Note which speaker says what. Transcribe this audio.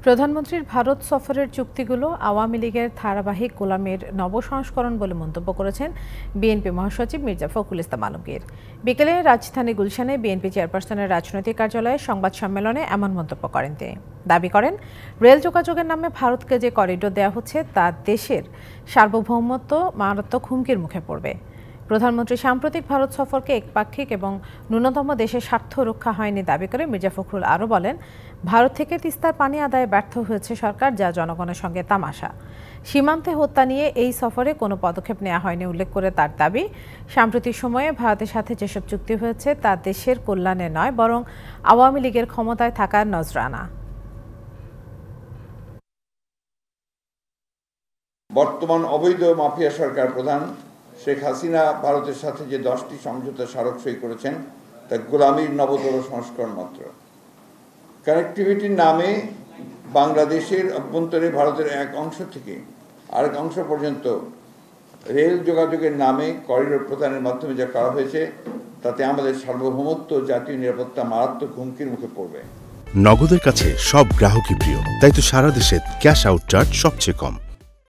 Speaker 1: প্রধানমন্ত্রীর ভারত সফরের চুক্তিগুলো আওয়ামী লীগের ধারাবাহিক গোলামির নবসংস্করণ বলে মন্তব্য করেছেন বিএনপি মহাসচিব মির্জা ফখরুল ইসলাম আলমগীর। বিকেলে রাজধানী গুলশানে বিএনপি চেয়ারপারসনের রাজনৈতিক কার্যালয়ে সংবাদ সম্মেলনে এমন মন্তব্য করেন তিনি। দাবি করেন, রেল যোগাযোগের নামে ভারতকে যে করিডোর দেওয়া হচ্ছে তা দেশের সার্বভৌমত্ব মারাত্মক হুমকির মুখে পড়বে। প্রধানমন্ত্রী সাম্প্রতিক ভারত সফরকে একপাক্ষিক এবং ন্যূনতম দেশের স্বার্থ রক্ষা হয়নি দাবি করে মির্জা ফখরুল আরও বলেন, ভারত থেকে তিস্তার পানি আদায়ে ব্যর্থ হয়েছে সরকার, যা জনগণের সঙ্গে তামাশা। সীমান্তে হত্যা নিয়ে এই সফরে কোনো পদক্ষেপ নেওয়া হয়নি উল্লেখ করে তার দাবি, সাম্প্রতিক সময়ে ভারতের সাথে যেসব চুক্তি হয়েছে তা দেশের কল্যাণে নয়, বরং আওয়ামী লীগের ক্ষমতায় থাকার নজরানা।
Speaker 2: বর্তমান অবৈধ মাফিয়া সরকার প্রধান শেখ হাসিনা ভারতের সাথে যে 10টি সমঝোতা স্মারক সই করেছেন তা গোলামির নবতর সংস্করণ মাত্র। কানেক্টিভিটির নামে বাংলাদেশের অভ্যন্তরে ভারতের এক অংশ থেকে আরেক অংশ পর্যন্ত রেল যোগাযোগের নামে করিডোর প্রদানের মাধ্যমে যা করা হয়েছে তাতে আমাদের সার্বভৌমত্ব, জাতীয় নিরাপত্তা মারাত্মক হুমকির মুখে পড়বে।
Speaker 3: নগদের কাছে সব গ্রাহকই প্রিয়, তাই তো সারা দেশে ক্যাশ আউট চার্জ সবচেয়ে কম।